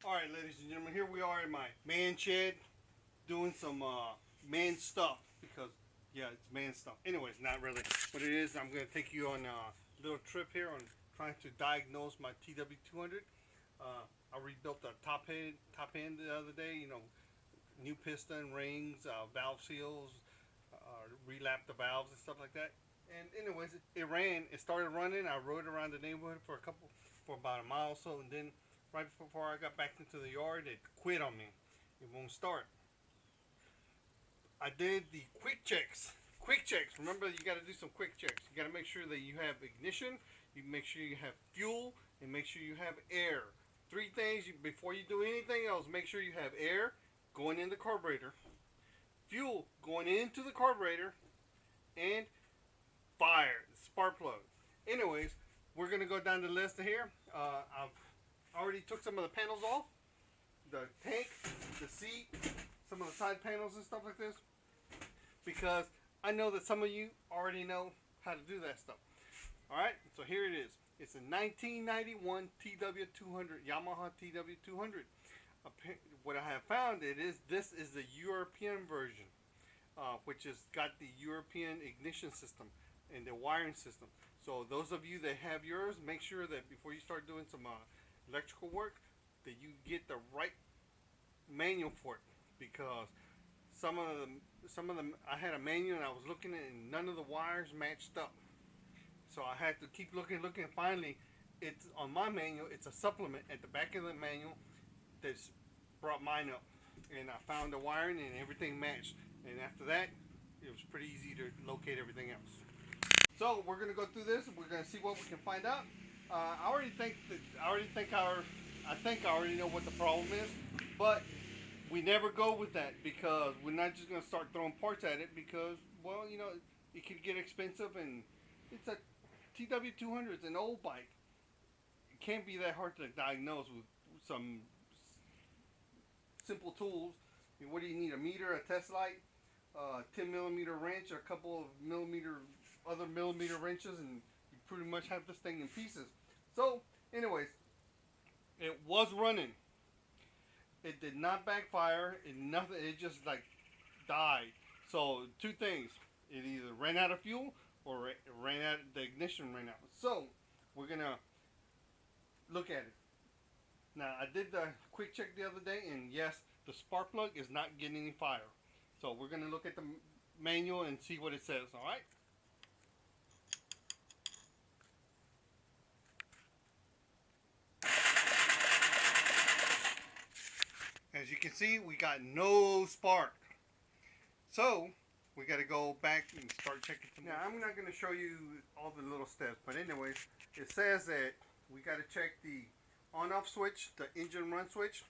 Alright, ladies and gentlemen, here we are in my man shed doing some man stuff because, yeah, it's man stuff. Anyways, not really. What it is, I'm going to take you on a little trip here on trying to diagnose my TW200. I rebuilt the top end the other day, you know, new piston, rings, valve seals, relapped the valves and stuff like that. And anyways, it started running. I rode around the neighborhood for about a mile or so, and then right before I got back into the yard, it quit on me. It won't start. I did the quick checks. Quick checks. Remember, you got to do some quick checks. You got to make sure that you have ignition, you make sure you have fuel, and make sure you have air. Three things before you do anything else. Make sure you have air going in the carburetor, fuel going into the carburetor, and fire, spark plug. Anyways, we're gonna go down the list here. I've already took some of the panels off, the tank, the seat, some of the side panels and stuff like this, because I know that some of you already know how to do that stuff. Alright, so here it is. It's a 1991 TW200, Yamaha TW200. What I have found this is the European version, which has got the European ignition system and the wiring system. So those of you that have yours, make sure that before you start doing some electrical work, that you get the right manual for it, because some of them I had a manual and I was looking at it and none of the wires matched up. So I had to keep looking, and finally, it's on my manual. It's a supplement at the back of the manual that's brought mine up, and I found the wiring and everything matched. And after that, it was pretty easy to locate everything else. So we're gonna go through this and we're gonna see what we can find out. I think I already know what the problem is, but we never go with that because we're not just gonna start throwing parts at it because, well, you know, it could get expensive, and it's a TW200. It's an old bike. It can't be that hard to diagnose with some simple tools. I mean, what do you need? A meter, a test light, 10mm wrench, a couple of other millimeter wrenches, and you pretty much have this thing in pieces. So, anyways, it was running. It did not backfire. It just like died. So, two things. It either ran out of fuel or the ignition ran out. So, we're gonna look at it. Now, I did the quick check the other day, and yes, the spark plug is not getting any fire. So we're going to look at the manual and see what it says, alright? As you can see, we got no spark. So, we got to go back and start checking. Now, I'm not going to show you all the little steps, but anyways, it says that we got to check the on-off switch, the engine run switch.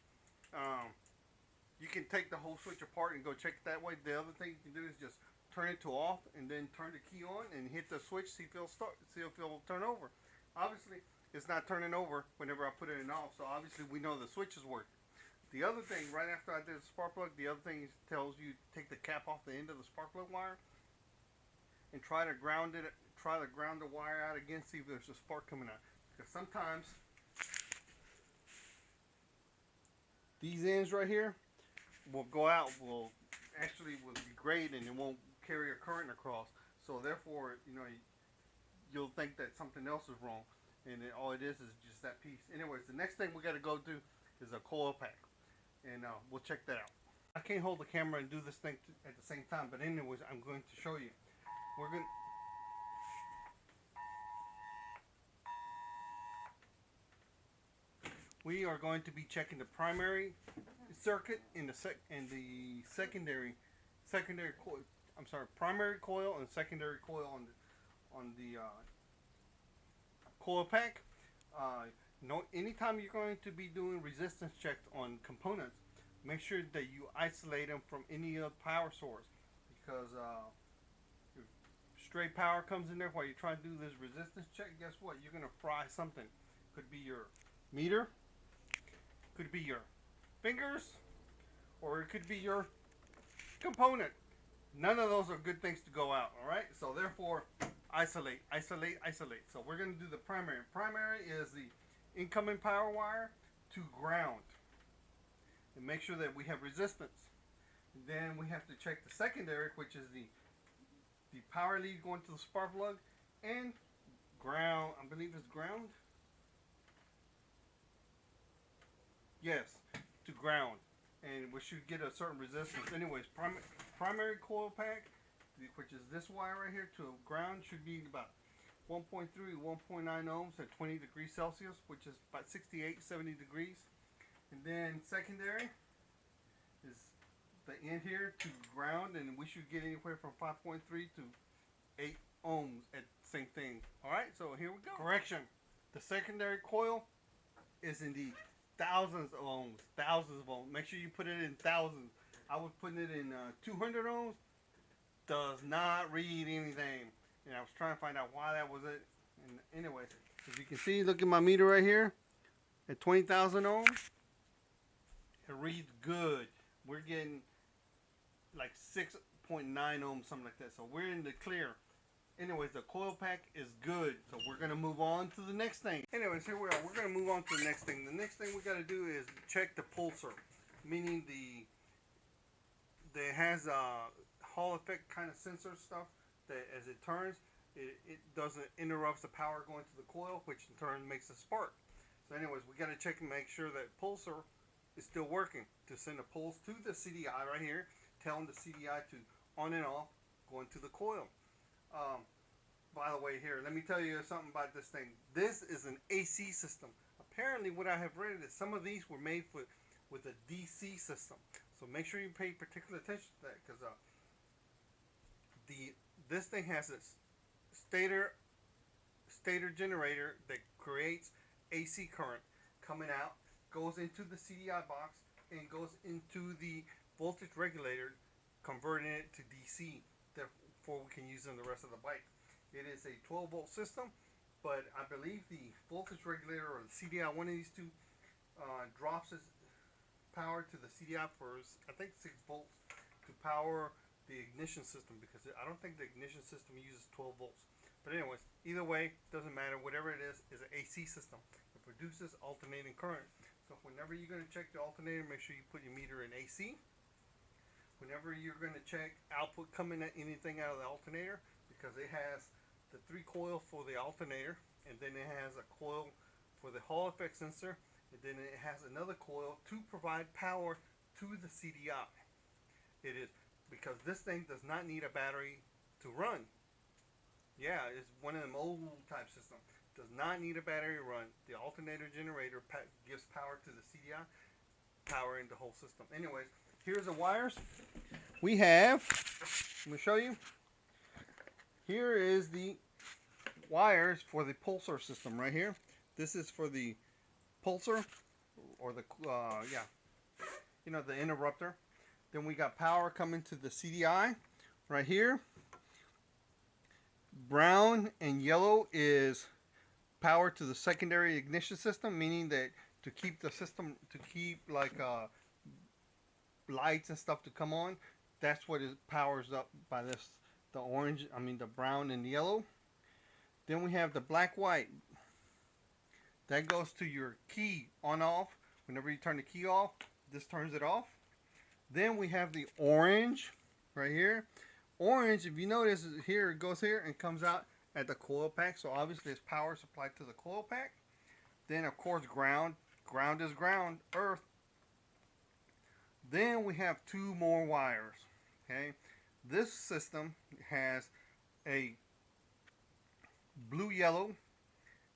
You can take the whole switch apart and go check it that way. The other thing you can do is just turn it to off and then turn the key on and hit the switch, see if it'll turn over. Obviously, it's not turning over whenever I put it in off, so obviously we know the switch is working. The other thing, right after I did the spark plug, the other thing tells you take the cap off the end of the spark plug wire and try to ground the wire out again, see if there's a spark coming out. Because sometimes these ends right here will go out, will degrade, and it won't carry a current across. So therefore, you know, you'll think that something else is wrong, and all it is just that piece. Anyways, the next thing we got to go do is a coil pack, and we'll check that out. I can't hold the camera and do this thing at the same time, but anyways, I'm going to show you. We are going to be checking the primary circuit and the secondary coil. I'm sorry, primary coil and secondary coil on the coil pack. Anytime you're going to be doing resistance checks on components, make sure that you isolate them from any other power source, because if stray power comes in there while you're trying to do this resistance check, guess what? You're gonna fry something. Could be your meter, could be your fingers, or it could be your component. None of those are good things to go out, alright? So therefore, isolate. So we're going to do the primary. Primary is the incoming power wire to ground. and make sure that we have resistance. And then we have to check the secondary, which is the power lead going to the spark plug, and ground. I believe it's ground. Yes, to ground, and we should get a certain resistance. Anyways, primary coil pack, which is this wire right here, to ground should be about 1.3 to 1.9 ohms at 20 degrees Celsius, which is about 68, 70 degrees. And then secondary is the end here to ground, and we should get anywhere from 5.3 to 8 ohms at the same thing. Alright, so here we go. Correction. The secondary coil is indeed thousands of ohms. Thousands of ohms. Make sure you put it in thousands. I was putting it in 200 ohms. Does not read anything. And I was trying to find out why that was it. And anyways, as you can see, look at my meter right here. At 20,000 ohms. It reads good. We're getting like 6.9 ohms, something like that. So we're in the clear. Anyways, the coil pack is good. So we're going to move on to the next thing. Anyways, here we are. We're going to move on to the next thing. The next thing we got to do is check the pulsar. Meaning that has a Hall effect kind of sensor stuff that as it turns, it doesn't interrupt the power going to the coil, which in turn makes a spark. So anyways, we got to check and make sure that pulsar is still working to send a pulse to the CDI right here, telling the CDI to on and off going to the coil. By the way, here, let me tell you something about this thing. This is an AC system. Apparently, what I have read is some of these were made with a DC system. So make sure you pay particular attention to that, because this thing has a stator generator that creates AC current coming out, goes into the CDI box, and goes into the voltage regulator, converting it to DC. Therefore, we can use it in the rest of the bike. It is a 12-volt system, but I believe the voltage regulator or the CDI, one of these two, drops its power to the CDI for, I think, 6 volts to power the ignition system, because I don't think the ignition system uses 12 volts. But anyways, either way, doesn't matter. Whatever it is an AC system. It produces alternating current. So whenever you're going to check the alternator, make sure you put your meter in AC. Whenever you're going to check output coming at anything out of the alternator, because it has the 3 coil for the alternator, and then it has a coil for the Hall effect sensor, and then it has another coil to provide power to the CDI. It is because this thing does not need a battery to run. Yeah, it's one of them old type systems. Does not need a battery to run. The alternator generator gives power to the CDI, powering the whole system. Anyways, here's the wires. We have, let me show you. Here is the wires for the Pulsar system right here. This is for the Pulsar, or the, the interrupter. Then we got power coming to the CDI right here. Brown and yellow is power to the secondary ignition system, meaning that to keep the system, to keep like lights and stuff to come on, that's what it powers up by this, the brown and yellow. Then we have the black white. That goes to your key on off. Whenever you turn the key off, this turns it off. Then we have the orange right here. Orange, if you notice here, it goes here and comes out at the coil pack. So obviously it's power supplied to the coil pack. Then of course ground. Ground is ground, earth. Then we have 2 more wires. Okay, this system has a blue-yellow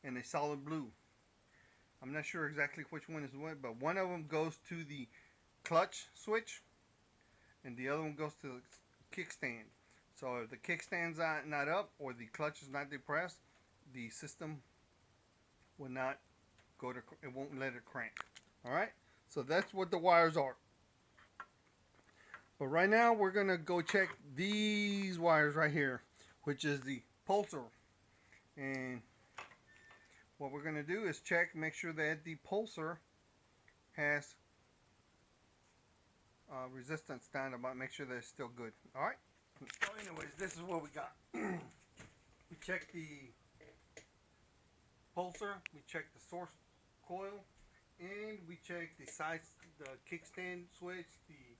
and a solid blue. I'm not sure exactly which one is what, but one of them goes to the clutch switch, and the other one goes to the kickstand. So if the kickstand's not up, or the clutch is not depressed, the system will not go to, it won't let it crank. Alright, so that's what the wires are. But right now we're gonna go check these wires right here, which is the Pulsar. And what we're gonna do is check, make sure that the Pulsar has resistance down about, make sure that it's still good. Alright, so anyways, this is what we got. We checked the Pulsar, we checked the source coil, and we checked the the kickstand switch, the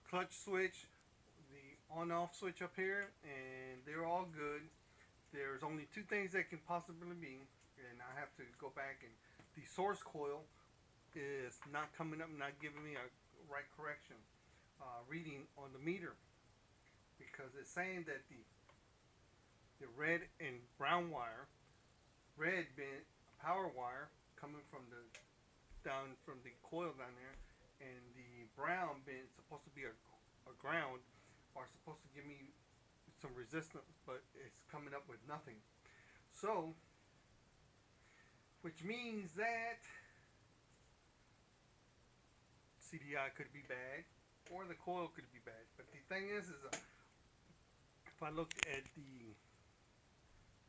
clutch switch, the on-off switch up here, and they're all good. There's only two things that can possibly be, and I have to go back, and the source coil is not coming up, not giving me a right correction reading on the meter, because it's saying that the red and brown wire, red being a power wire coming from the down from the coil down there, and the brown being supposed to be a ground, are supposed to give me some resistance, but it's coming up with nothing. So, which means that CDI could be bad, or the coil could be bad. But the thing is if I look at the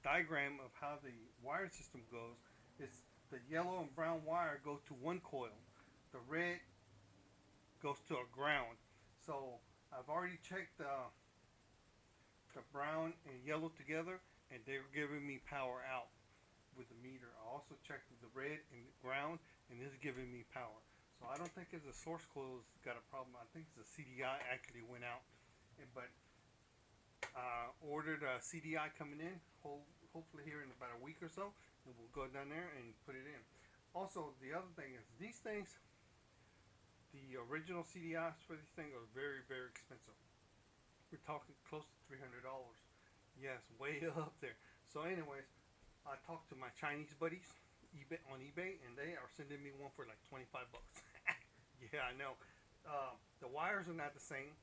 diagram of how the wire system goes, it's the yellow and brown wire go to one coil, the red goes to a ground. So I've already checked the brown and yellow together, and they're giving me power out with the meter. I also checked the red and the ground, and this is giving me power. So I don't think it's the source coil's got a problem. I think the CDI actually went out. But ordered a CDI coming in, hopefully here in about a week or so, and we'll go down there and put it in. Also, the other thing is these things, the original CDIs for these things are very, very expensive. We're talking close to $300. Yes, way up there. So anyways, I talked to my Chinese buddies on eBay, and they are sending me one for like 25 bucks. Yeah, I know. The wires are not the same,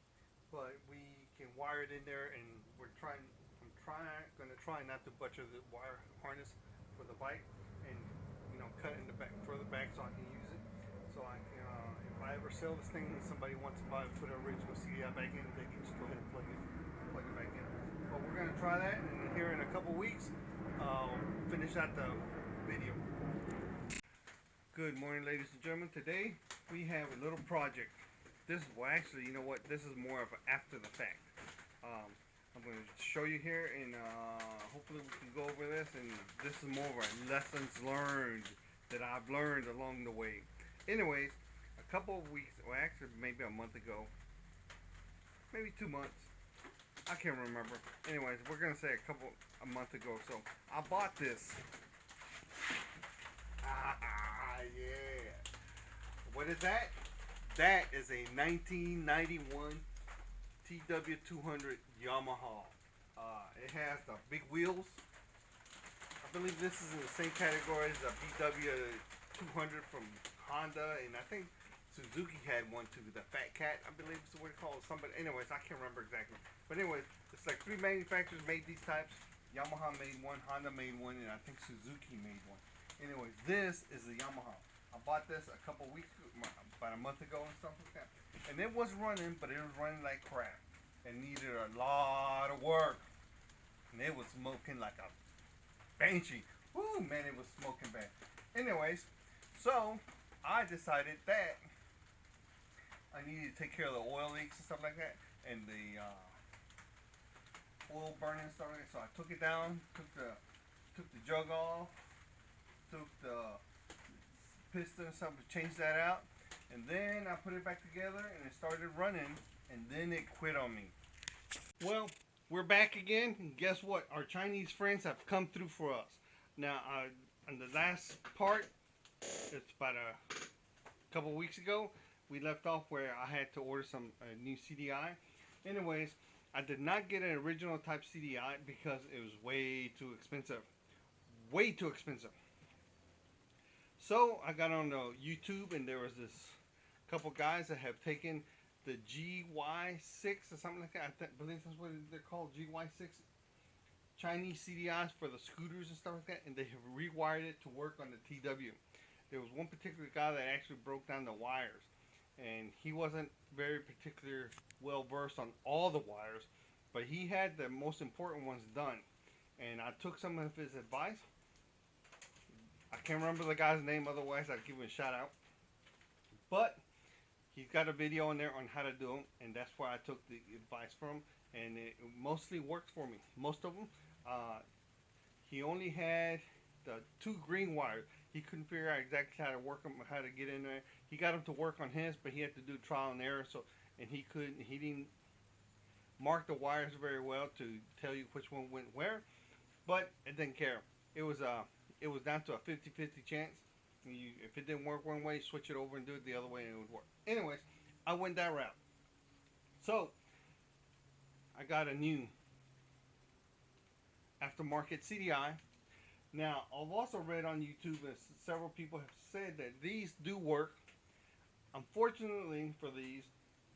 but we can wire it in there, and I'm gonna try not to butcher the wire harness for the bike, and cut in the back, further back, so I can use it. So I can, if I ever sell this thing and somebody wants to buy it, put an original CDI back in, they can just go ahead and plug it back in. But we're gonna try that, and here in a couple weeks, finish out the video. Good morning, ladies and gentlemen. Today we have a little project. This is, well, actually, you know what? This is more of an after the fact. I'm going to show you here, and hopefully we can go over this. And this is more of our lessons learned that I've learned along the way. Anyways, a couple of weeks, well, actually maybe a month ago, maybe 2 months. I can't remember. Anyways, we're gonna say a month ago. So I bought this. Yeah. What is that? That is a 1991 TW200 Yamaha. It has the big wheels. I believe this is in the same category as the BW200 from Honda, and I think Suzuki had one too. The Fat Cat, I believe is what it's called. Somebody, anyways, I can't remember exactly. But anyways, it's like 3 manufacturers made these types. Yamaha made one, Honda made one, and I think Suzuki made one. Anyways, this is the Yamaha. I bought this a couple weeks, about a month ago and stuff like that. And it was running, but it was running like crap. It needed a lot of work. And it was smoking like a banshee. Woo, man, it was smoking bad. Anyways, so I decided that I needed to take care of the oil leaks and stuff like that, and the oil burning and stuff like that. So I took it down, took the jug off, took the piston and stuff, changed that out, and then I put it back together, and it started running, and then it quit on me. Well, we're back again, and guess what? Our Chinese friends have come through for us. Now, on the last part, it's about a couple weeks ago, we left off where I had to order some new CDI. Anyways, I did not get an original type CDI because it was way too expensive. Way too expensive. So I got on YouTube, and there was this couple guys that have taken the GY6 or something like that. I believe that's what they're called, GY6 Chinese CDIs for the scooters and stuff like that, and they have rewired it to work on the TW. There was one particular guy that actually broke down the wires, and he wasn't very particular well versed on all the wires, but he had the most important ones done, and I took some of his advice. I can't remember the guy's name, otherwise I'd give him a shout out, but he's got a video in there on how to do them, and that's where I took the advice from, and it mostly worked for me. Most of them, he only had the two green wires. He couldn't figure out exactly how to work them, how to get in there. He got them to work on his, but he had to do trial and error. So, and he didn't mark the wires very well to tell you which one went where. But it didn't care. It was down to a 50-50 chance. If it didn't work one way, switch it over and do it the other way, and it would work. Anyways, I went that route. So I got a new Aftermarket Cdi. Now, I've also read on YouTube that several people have said that these do work. Unfortunately for these,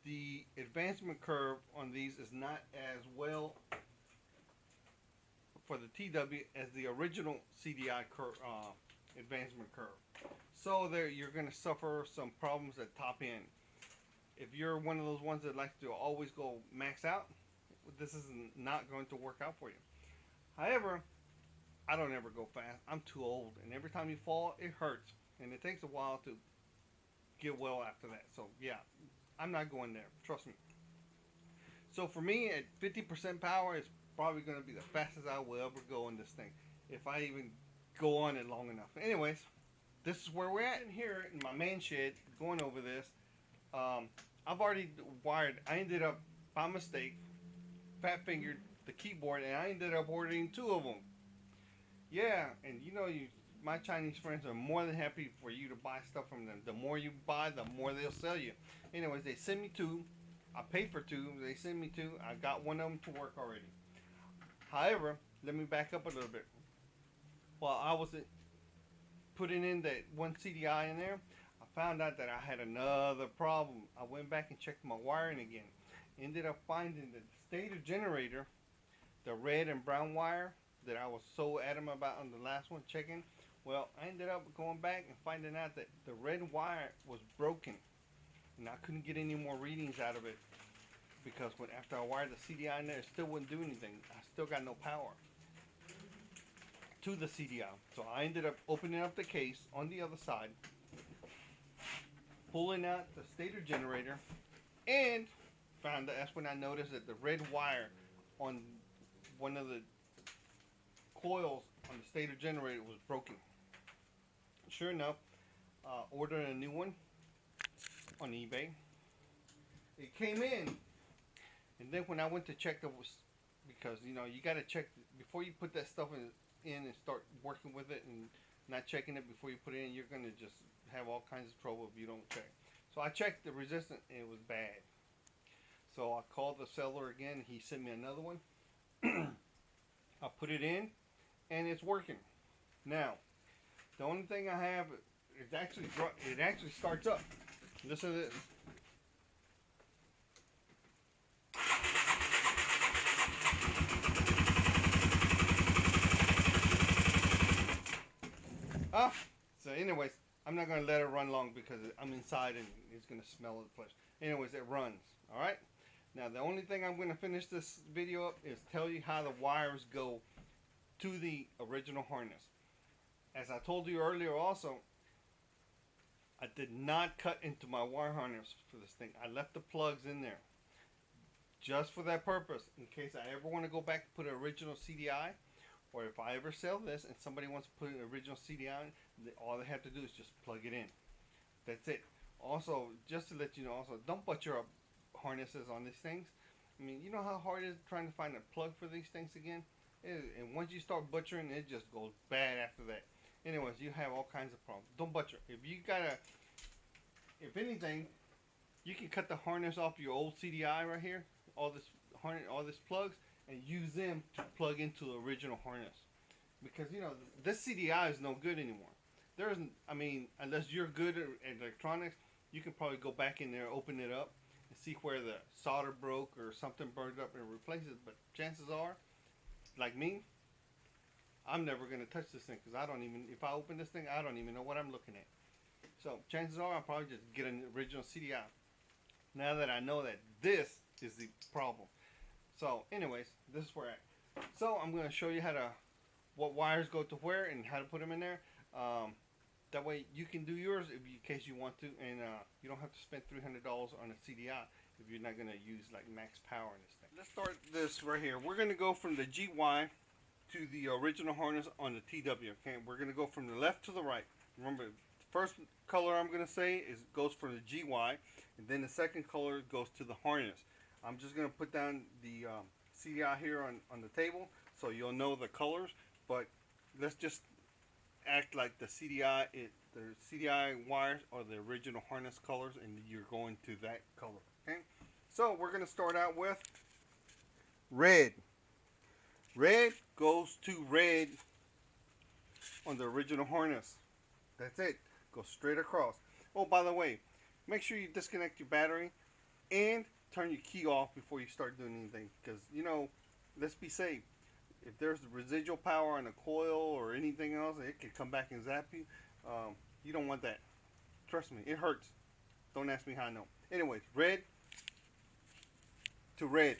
the advancement curve on these is not as well for the TW as the original CDI advancement curve. So there, you're going to suffer some problems at top end. If you're one of those ones that likes to always go max out, this is not going to work out for you. However, I don't ever go fast. I'm too old, and every time you fall, it hurts, and it takes a while to get well after that. So yeah, I'm not going there. Trust me. So for me, at 50% power, it's probably going to be the fastest I will ever go in this thing, if I even go on it long enough. Anyways, this is where we're at in here in my man shed, going over this. I've already wired. I ended up by mistake fat fingered the keyboard, and I ended up ordering 2 of them. Yeah, and you know, my Chinese friends are more than happy for you to buy stuff from them. The more you buy, the more they'll sell you. Anyways, they sent me 2. I paid for 2. They sent me 2. I got one of them to work already. However, let me back up a little bit. While I was putting in that one CDI in there, I found out that I had another problem. I went back and checked my wiring again. Ended up finding the stator generator, the red and brown wire that I was so adamant about on the last one checking. Well, I ended up going back and finding out that the red wire was broken, and I couldn't get any more readings out of it, because after I wired the CDI in there, it still wouldn't do anything. I still got no power to the CDI. So I ended up opening up the case on the other side, pulling out the stator generator, and that's when I noticed that the red wire on one of the coils on the stator generator was broken. Sure enough, ordered a new one on eBay. It came in, and then when I went to check, because you know, you got to check before you put that stuff in and start working with it, and not checking it before you put it in, you're gonna just have all kinds of trouble if you don't check. So I checked the resistance, and it was bad. So I called the seller again. He sent me another one. I put it in, and it's working. Now, the only thing I have, it actually starts up. Listen to this. So anyways, I'm not going to let it run long because I'm inside and it's going to smell the flesh. Anyways, it runs. Alright? Now, the only thing I'm going to finish this video up is tell you how the wires go to the original harness. As I told you earlier also, I did not cut into my wire harness for this thing. I left the plugs in there just for that purpose, in case I ever want to go back and put an original CDI, or if I ever sell this and somebody wants to put an original CDI in, all they have to do is just plug it in. That's it. Also, just to let you know, also, don't butcher up harnesses on these things. I mean, you know how hard it is trying to find a plug for these things again? And once you start butchering, it just goes bad after that. Anyways, you have all kinds of problems. Don't butcher. If anything, you can cut the harness off your old CDI right here, all this plugs, and use them to plug into the original harness. Because, you know, this CDI is no good anymore. There isn't, I mean, unless you're good at electronics, you can probably go back in there, open it up, and see where the solder broke or something burned up and replace it. But chances are, like me, I'm never going to touch this thing, because if I open this thing, I don't even know what I'm looking at. So chances are I'll probably just get an original CDI. Now that I know that this is the problem. So anyways, this is where I'm at. So I'm going to show you what wires go to where and how to put them in there. That way you can do yours in case you want to, and you don't have to spend $300 on a CDI if you're not going to use like max power in this thing. Let's start this right here. We're going to go from the GY to the original harness on the TW. Okay, we're gonna go from the left to the right. Remember, the first color I'm gonna say goes for the GY, and then the second color goes to the harness. I'm just gonna put down the CDI here on the table so you'll know the colors. But let's just act like the CDI wires are the original harness colors, and you're going to that color. Okay, so we're gonna start out with red. Red goes to red on the original harness. That's it. Go straight across. Oh, by the way, make sure you disconnect your battery and turn your key off before you start doing anything. Because, you know, let's be safe. If there's residual power on a coil or anything else, it can come back and zap you. You don't want that. Trust me, it hurts. Don't ask me how I know. Anyways, red to red.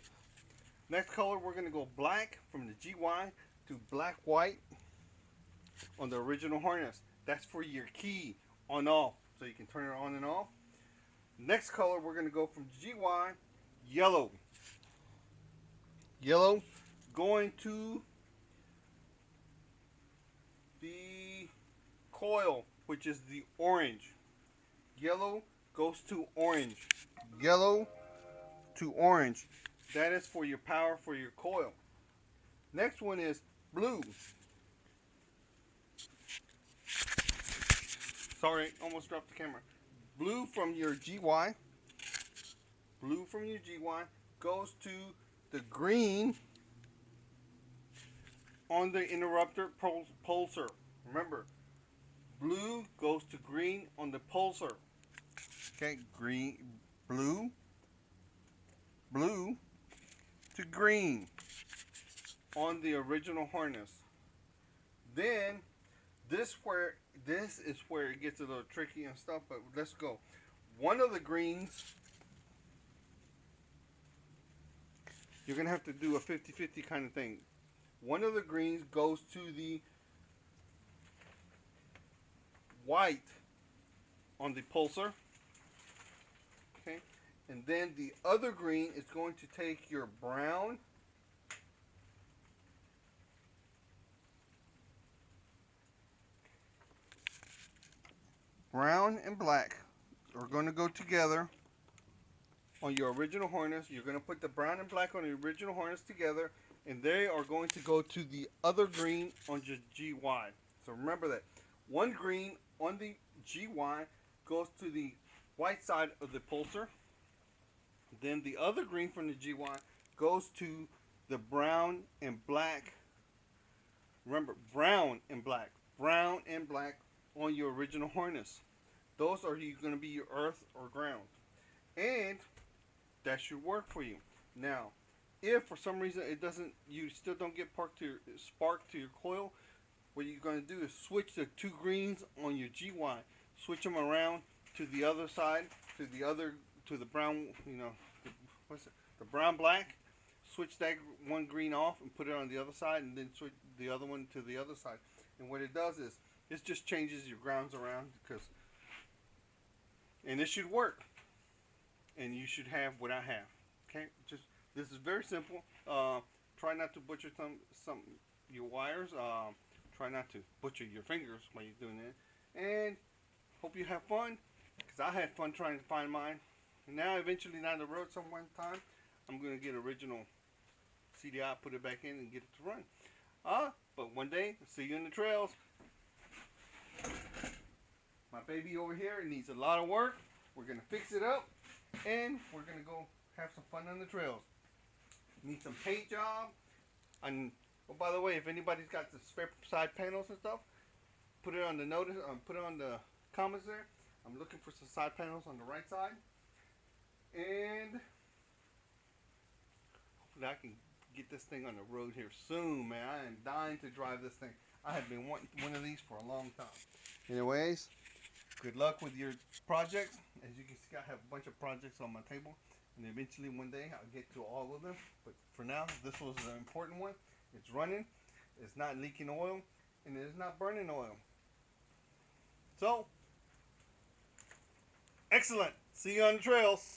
Next color, we're going to go black from the GY to black white on the original harness. That's for your key on off, so you can turn it on and off. Next color, we're going to go from GY yellow. Yellow going to the coil, which is the orange. Yellow goes to orange. Yellow to orange. That is for your power for your coil. Next one is blue. Sorry, almost dropped the camera. Blue from your GY. Blue from your GY goes to the green on the interrupter pulsar. Remember, blue goes to green on the pulsar. Okay, green, blue to green on the original harness. Then this is where it gets a little tricky and stuff, but let's go. One of the greens, you're gonna have to do a 50-50 kind of thing. One of the greens goes to the white on the pulsar. Okay, and then the other green is going to take your brown and black are going to go together on your original harness. You're going to put the brown and black on the original harness together, and they are going to go to the other green on your GY. So remember that. One green on the GY goes to the white side of the pulsar. Then the other green from the GY goes to the brown and black. Remember, brown and black on your original harness. Those are going to be your earth or ground. And that should work for you. Now, if for some reason it doesn't, you still don't get spark to your coil, what you're going to do is switch the two greens on your GY, switch them around to the other side, to the brown, you know, the brown black. Switch that one green off and put it on the other side, and then switch the other one to the other side. And what it does is it just changes your grounds around, and it should work. And you should have what I have. Okay, this is very simple. Try not to butcher your wires. Try not to butcher your fingers while you're doing it. And hope you have fun, because I had fun trying to find mine. And now, eventually, down the road, some one time, I'm gonna get original CDI, put it back in, and get it to run. But one day, see you in the trails. My baby over here needs a lot of work. We're gonna fix it up, and we're gonna go have some fun on the trails. Need some paint job. And oh, by the way, if anybody's got the spare side panels and stuff, put it on the notice. Put it on the comments there. I'm looking for some side panels on the right side, and hopefully I can get this thing on the road here soon, man. I am dying to drive this thing. I have been wanting one of these for a long time. Anyways, good luck with your projects. As you can see, I have a bunch of projects on my table, and eventually one day I'll get to all of them. But for now, this was an important one. It's running, it's not leaking oil, and it is not burning oil. So, excellent. See you on the trails.